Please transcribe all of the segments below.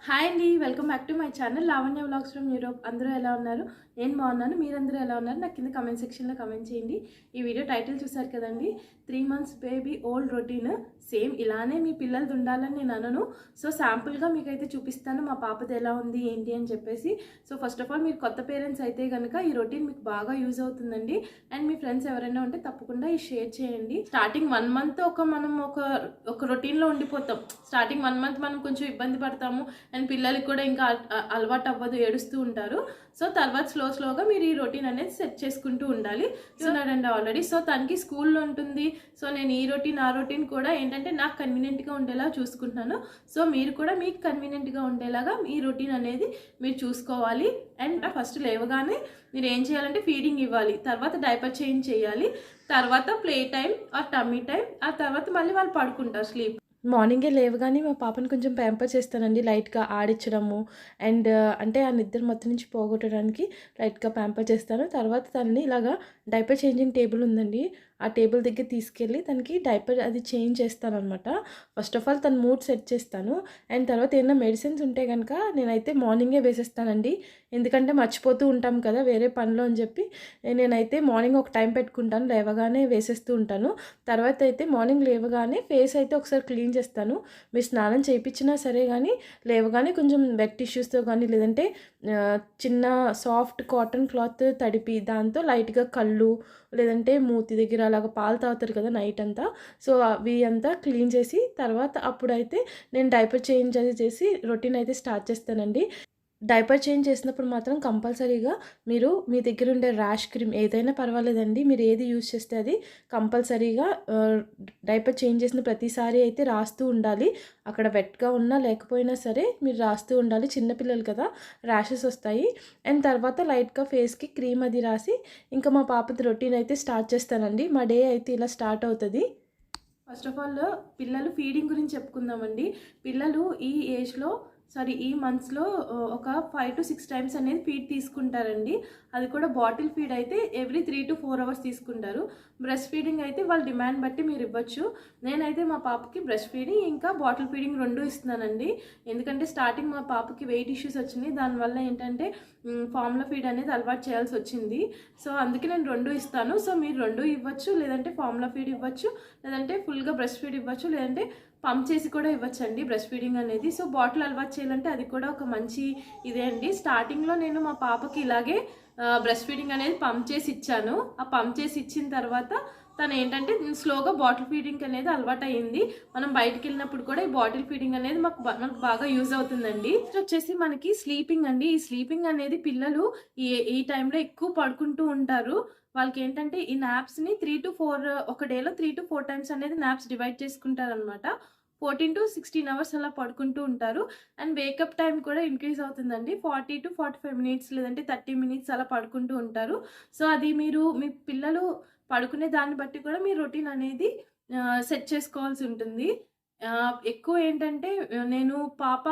Hi అండి, welcome back to my channel Lavanya vlogs from Europe. అందరూ ఎలా ఉన్నారు? నేను బాగున్నాను. మీరందరూ ఎలా ఉన్నారు? నాకు కింద కమెంట్ సెక్షన్లో కమెంట్ చేయండి. ఈ వీడియో టైటిల్ చూసారు కదండి, 3 months baby old routine. Same ఇలానే మీ పిల్లలది ఉండాలని నేను అనను. సో శాంపుల్గా మీకైతే చూపిస్తాను మా పాపది ఎలా ఉంది ఏంటి అని చెప్పేసి. సో ఫస్ట్ ఆఫ్ ఆల్ మీరు కొత్త పేరెంట్స్ అయితే కనుక ఈ రొటీన్ మీకు బాగా యూజ్ అవుతుందండి. అండ్ మీ ఫ్రెండ్స్ ఎవరైనా ఉంటే తప్పకుండా ఈ షేర్ చేయండి. స్టార్టింగ్ 1 month మనం ఒక రొటీన్లో ఉండిపోతాం. స్టార్టింగ్ 1 month మనం కొంచెం ఇబ్బంది పడతాము అండ్ పిల్లలకి కూడా ఇంకా అలవాటు అవ్వదు, ఏడుస్తూ ఉంటారు. సో తర్వాత స్లోగా మీరు ఈ రొటీన్ అనేది సెట్ చేసుకుంటూ ఉండాలి. ఉన్నాడండి ఆల్రెడీ. సో తనకి స్కూల్లో ఉంటుంది. సో నేను ఈ రొటీన్ ఆ రొటీన్ కూడా ఏంటంటే నాకు కన్వీనియంట్గా ఉండేలా చూసుకుంటున్నాను. సో మీరు కూడా మీకు కన్వీనియంట్గా ఉండేలాగా ఈ రొటీన్ అనేది మీరు చూసుకోవాలి. అండ్ ఫస్ట్ లేవగానే మీరు ఏం చేయాలంటే ఫీడింగ్ ఇవ్వాలి, తర్వాత డైపర్ చేంజ్ చేయాలి, తర్వాత play time or tummy time, ఆ తర్వాత మళ్ళీ వాళ్ళు పడుకుంటారు స్లీప్. మార్నింగే లేవగానే మా పాపని కొంచెం ప్యాంపర్ చేస్తానండి, లైట్గా ఆడించడము అండ్ అంటే ఆ నిద్ర మొత్తం నుంచి పోగొట్టడానికి లైట్గా ప్యాంపర్ చేస్తాను. తర్వాత తనని ఇలాగా డైపర్ చేంజింగ్ టేబుల్ ఉందండి, ఆ టేబుల్ దగ్గర తీసుకెళ్ళి తనకి డైపర్ అది చేంజ్ చేస్తాను అనమాట. ఫస్ట్ ఆఫ్ ఆల్ తన మూడ్ సెట్ చేస్తాను. అండ్ తర్వాత ఏమైనా మెడిసిన్స్ ఉంటే కనుక నేనైతే మార్నింగే వేసేస్తానండి, ఎందుకంటే మర్చిపోతూ ఉంటాం కదా వేరే పనిలో అని చెప్పి. నేనైతే మార్నింగ్ ఒక టైం పెట్టుకుంటాను, లేవగానే వేసేస్తూ ఉంటాను. తర్వాత అయితే మార్నింగ్ లేవగానే ఫేస్ అయితే ఒకసారి క్లీన్ చేస్తాను. మీరు స్నానం చేయించినా సరే కానీ లేవగానే కొంచెం వెట్ టిష్యూస్తో కానీ లేదంటే చిన్న సాఫ్ట్ కాటన్ క్లాత్ తడిపి దాంతో లైట్గా కళ్ళు లేదంటే మూతి దగ్గర అలాగ పాలు తాగుతారు కదా నైట్ అంతా, సో అవి అంతా క్లీన్ చేసి తర్వాత అప్పుడైతే నేను డైపర్ చేంజ్ అది చేసి రొటీన్ అయితే స్టార్ట్ చేస్తానండి. డైపర్ చేంజ్ చేసినప్పుడు మాత్రం కంపల్సరీగా మీరు మీ దగ్గర ఉండే ర్యాష్ క్రీమ్ ఏదైనా పర్వాలేదండి, మీరు ఏది యూజ్ చేస్తే అది కంపల్సరీగా డైపర్ చేంజ్ చేసిన ప్రతిసారి అయితే రాస్తూ ఉండాలి. అక్కడ వెట్గా ఉన్నా లేకపోయినా సరే మీరు రాస్తూ ఉండాలి. చిన్నపిల్లలు కదా, ర్యాషెస్ వస్తాయి. అండ్ తర్వాత లైట్గా ఫేస్కి క్రీమ్ అది రాసి ఇంకా మా పాపది రొటీన్ అయితే స్టార్ట్ చేస్తానండి. మా డే అయితే ఇలా స్టార్ట్ అవుతుంది. ఫస్ట్ ఆఫ్ ఆల్ పిల్లలు ఫీడింగ్ గురించి చెప్పుకుందామండి. పిల్లలు ఈ ఏజ్లో ఈ మంత్స్లో ఒక 5 to 6 times అనేది ఫీడ్ తీసుకుంటారండి. అది కూడా బాటిల్ ఫీడ్ అయితే ఎవ్రీ 3 to 4 hours తీసుకుంటారు. బ్రెస్ట్ ఫీడింగ్ అయితే వాళ్ళ డిమాండ్ బట్టి మీరు ఇవ్వచ్చు. నేనైతే మా పాపకి బ్రెస్ట్ ఫీడింగ్ ఇంకా బాటిల్ ఫీడింగ్ 2 ఇస్తున్నానండి. ఎందుకంటే స్టార్టింగ్ మా పాపకి వెయిట్ ఇష్యూస్ వచ్చినాయి, దానివల్ల ఏంటంటే ఫార్ములా ఫీడ్ అనేది అలవాటు చేయాల్సి వచ్చింది. సో అందుకే నేను 2 ఇస్తాను. సో మీరు 2 ఇవ్వచ్చు, లేదంటే ఫార్ములా ఫీడ్ ఇవ్వచ్చు, లేదంటే ఫుల్గా బ్రెస్ట్ ఫీడ్ ఇవ్వచ్చు, లేదంటే పంప్ చేసి కూడా ఇవ్వచ్చండి బ్రెస్ట్ ఫీడింగ్ అనేది. సో బాటిల్ అలవాటు చేయాలంటే అది కూడా ఒక మంచి ఇదే అండి. స్టార్టింగ్లో నేను మా పాపకి ఇలాగే బ్రెస్ట్ ఫీడింగ్ అనేది పంప్ చేసి ఇచ్చాను. ఆ పంప్ చేసి ఇచ్చిన తర్వాత తను ఏంటంటే స్లోగా బాటిల్ ఫీడింగ్ అనేది అలవాటు అయ్యింది. మనం బయటికి వెళ్ళినప్పుడు కూడా ఈ బాటిల్ ఫీడింగ్ అనేది మనకు బాగా యూజ్ అవుతుందండి. వచ్చేసి మనకి స్లీపింగ్ అండి. ఈ స్లీపింగ్ అనేది పిల్లలు ఈ టైంలో ఎక్కువ పడుకుంటూ ఉంటారు. వాళ్ళకి ఏంటంటే ఈ నాప్స్ని 3 to 4 ఒక డేలో 3 to 4 times అనేది నాప్స్ డివైడ్ చేసుకుంటారు అనమాట. 14 to 16 hours అలా పడుకుంటూ ఉంటారు. అండ్ వేకప్ టైం కూడా ఇంక్రీజ్ అవుతుందండి. 40 to 45 minutes లేదంటే 30 minutes అలా పడుకుంటూ ఉంటారు. సో అది మీరు మీ పిల్లలు పడుకునే దాన్ని బట్టి కూడా మీ రొటీన్ అనేది సెట్ చేసుకోవాల్సి ఉంటుంది. ఎక్కువ ఏంటంటే నేను పాప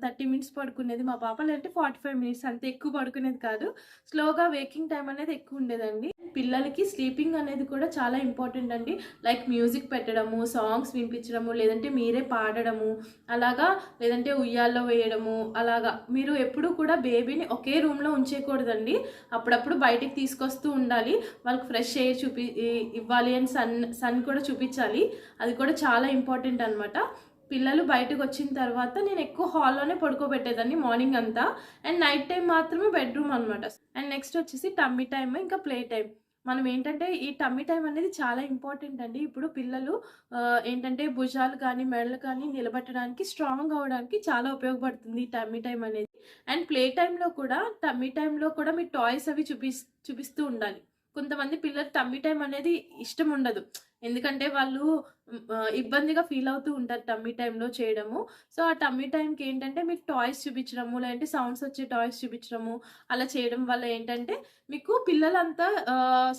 30 minutes పడుకునేది, మా పాప లేదంటే 45 minutes, అంత ఎక్కువ పడుకునేది కాదు. స్లోగా వేకింగ్ టైం అనేది ఎక్కువ ఉండేదండి. పిల్లలకి స్లీపింగ్ అనేది కూడా చాలా ఇంపార్టెంట్ అండి. లైక్ మ్యూజిక్ పెట్టడము, సాంగ్స్ వినిపించడము, లేదంటే మీరే పాడడము అలాగా, లేదంటే ఉయ్యాల్లో వేయడము అలాగా. మీరు ఎప్పుడు కూడా బేబీని ఒకే రూమ్లో ఉంచేయకూడదండి. అప్పుడప్పుడు బయటికి తీసుకొస్తూ ఉండాలి. వాళ్ళకి ఫ్రెష్ ఎయిర్ ఇవ్వాలి అండ్ సన్ కూడా చూపించాలి. అది కూడా చాలా ఇంపార్టెంట్ అనమాట. పిల్లలు బయటకు వచ్చిన తర్వాత నేను ఎక్కువ హాల్లోనే పడుకోబెట్టేదాన్ని మార్నింగ్ అంతా. అండ్ నైట్ టైం మాత్రమే బెడ్రూమ్ అనమాట. అండ్ నెక్స్ట్ వచ్చేసి టమ్మీ టైమ్ ఇంకా ప్లే టైం. మనం ఏంటంటే ఈ టమ్మీ టైం అనేది చాలా ఇంపార్టెంట్ అండి. ఇప్పుడు పిల్లలు ఏంటంటే భుజాలు కానీ మెడలు కానీ నిలబెట్టడానికి, స్ట్రాంగ్ అవ్వడానికి చాలా ఉపయోగపడుతుంది ఈ టమ్మీ టైం అనేది. అండ్ ప్లే టైంలో కూడా టమ్మీ టైంలో కూడా మీ టాయ్స్ అవి చూపిస్తూ ఉండాలి. కొంతమంది పిల్లలు టమ్మీ టైం అనేది ఇష్టం ఉండదు, ఎందుకంటే వాళ్ళు ఇబ్బందిగా ఫీల్ అవుతూ ఉంటారు టమ్మీ టైంలో చేయడము. సో ఆ టమ్మీ టైంకి ఏంటంటే మీకు టాయ్స్ చూపించడము, లేదంటే సౌండ్స్ వచ్చే టాయ్స్ చూపించడము అలా చేయడం వల్ల ఏంటంటే మీకు పిల్లలంతా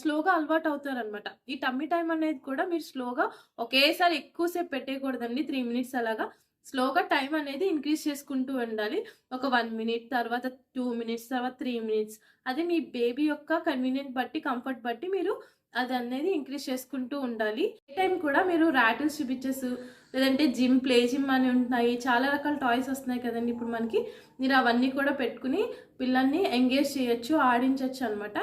స్లోగా అలవాటు అవుతారనమాట. ఈ టమ్మీ టైం అనేది కూడా మీరు స్లోగా ఒకేసారి ఎక్కువసేపు పెట్టేయకూడదండి. 3 minutes అలాగా స్లోగా టైం అనేది ఇంక్రీజ్ చేసుకుంటూ ఉండాలి. ఒక 1 minute, తర్వాత 2 minutes, తర్వాత 3 minutes. అది మీ బేబీ యొక్క కన్వీనియంట్ బట్టి, కంఫర్ట్ బట్టి మీరు అది అనేది ఇంక్రీజ్ చేసుకుంటూ ఉండాలి. ఏ టైం కూడా మీరు ర్యాటిల్ స్విచెస్ లేదంటే ప్లే జిమ్ అని ఉంటున్నాయి, చాలా రకాల టాయ్స్ వస్తున్నాయి కదండి ఇప్పుడు మనకి. మీరు అవన్నీ కూడా పెట్టుకుని పిల్లల్ని ఎంగేజ్ చేయొచ్చు, ఆడించవచ్చు అనమాట.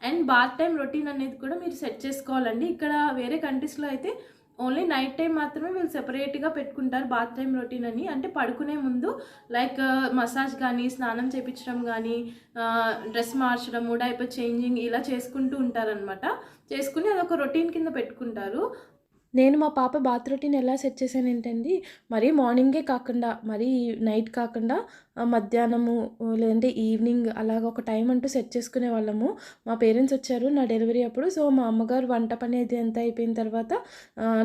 అండ్ బాత్ టైం రొటీన్ అనేది కూడా మీరు సెట్ చేసుకోవాలండి. ఇక్కడ వేరే కంట్రీస్లో అయితే ఓన్లీ నైట్ టైం మాత్రమే వీళ్ళు సెపరేట్గా పెట్టుకుంటారు బాత్ టైం రొటీన్ అని. అంటే పడుకునే ముందు లైక్ మసాజ్ కానీ, స్నానం చేయించడం కానీ, డ్రెస్ మార్చడము, డైపర్ చేంజింగ్ ఇలా చేసుకుంటూ ఉంటారనమాట. చేసుకుని అదొక రొటీన్ కింద పెట్టుకుంటారు. నేను మా పాప బాత్ రొటీన్ ఎలా సెట్ చేశాను ఏంటండి, మరీ మార్నింగే కాకుండా, మరీ నైట్ కాకుండా మధ్యాహ్నము లేదంటే ఈవినింగ్ అలాగ ఒక టైం అంటూ సెట్ చేసుకునే వాళ్ళము. మా పేరెంట్స్ వచ్చారు నా డెలివరీ అప్పుడు. సో మా అమ్మగారు వంట పని అది ఎంత అయిపోయిన తర్వాత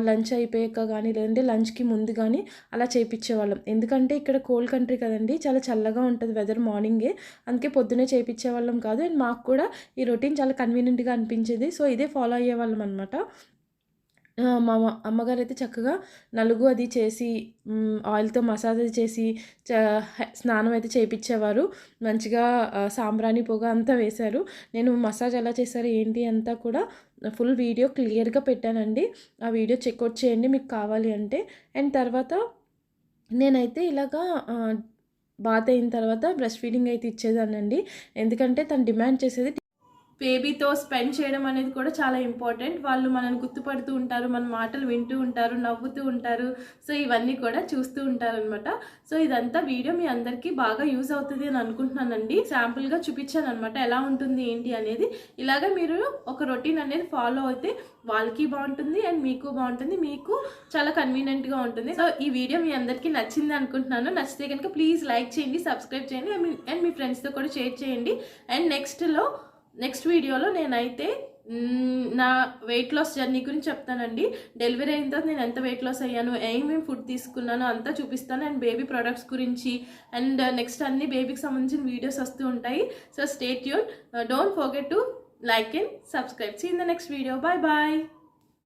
లంచ్ అయిపోయాక కానీ లేదంటే లంచ్కి ముందు కానీ అలా చేయించేవాళ్ళం. ఎందుకంటే ఇక్కడ కోల్డ్ కంట్రీ కదండి, చాలా చల్లగా ఉంటుంది వెదర్ మార్నింగే. అందుకే పొద్దునే చేయించేవాళ్ళం కాదు. అండ్ మాకు కూడా ఈ రొటీన్ చాలా కన్వీనియంట్గా అనిపించేది. సో ఇదే ఫాలో అయ్యేవాళ్ళం అనమాట. మా అమ్మగారు అయితే చక్కగా నలుగు అది చేసి ఆయిల్తో మసాజ్ అది చేసి స్నానం అయితే చేయించేవారు. మంచిగా సాంబ్రాణి పొగ అంతా వేశారు. నేను మసాజ్ ఎలా చేశారు ఏంటి అంతా కూడా ఫుల్ వీడియో క్లియర్గా పెట్టానండి. ఆ వీడియో చెక్అవుట్ చేయండి మీకు కావాలి అంటే. అండ్ తర్వాత నేనైతే ఇలాగా బాత్ అయిన తర్వాత బ్రెస్ట్ ఫీడింగ్ అయితే ఇచ్చేదానండి. ఎందుకంటే తను డిమాండ్ చేసేది బేబీతో స్పెండ్ చేయడం అనేది కూడా చాలా ఇంపార్టెంట్. వాళ్ళు మనల్ని గుర్తుపడుతూ ఉంటారు, మన మాటలు వింటూ ఉంటారు, నవ్వుతూ ఉంటారు. సో ఇవన్నీ కూడా చూస్తూ ఉంటారనమాట. సో ఇదంతా వీడియో మీ అందరికీ బాగా యూజ్ అవుతుంది అని అనుకుంటున్నానండి. శాంపుల్గా చూపించాను అనమాట ఎలా ఉంటుంది ఏంటి అనేది. ఇలాగ మీరు ఒక రొటీన్ అనేది ఫాలో అయితే వాళ్ళకి బాగుంటుంది అండ్ మీకు బాగుంటుంది, మీకు చాలా కన్వీనియంట్గా ఉంటుంది. సో ఈ వీడియో మీ అందరికీ నచ్చింది అనుకుంటున్నాను. నచ్చితే కనుక ప్లీజ్ లైక్ చేయండి, సబ్స్క్రైబ్ చేయండి అండ్ మీ ఫ్రెండ్స్తో కూడా షేర్ చేయండి. అండ్ నెక్స్ట్ వీడియోలో నేనైతే నా వెయిట్ లాస్ జర్నీ గురించి చెప్తానండి. డెలివరీ అయిన తర్వాత నేను ఎంత వెయిట్ లాస్ అయ్యాను, ఏమేమి ఫుడ్ తీసుకున్నానో అంతా చూపిస్తాను. అండ్ బేబీ ప్రొడక్ట్స్ గురించి అండ్ నెక్స్ట్ అన్ని బేబీకి సంబంధించిన వీడియోస్ వస్తూ ఉంటాయి. So stay tune. Don't forget to like and subscribe. See in the next video. Bye bye.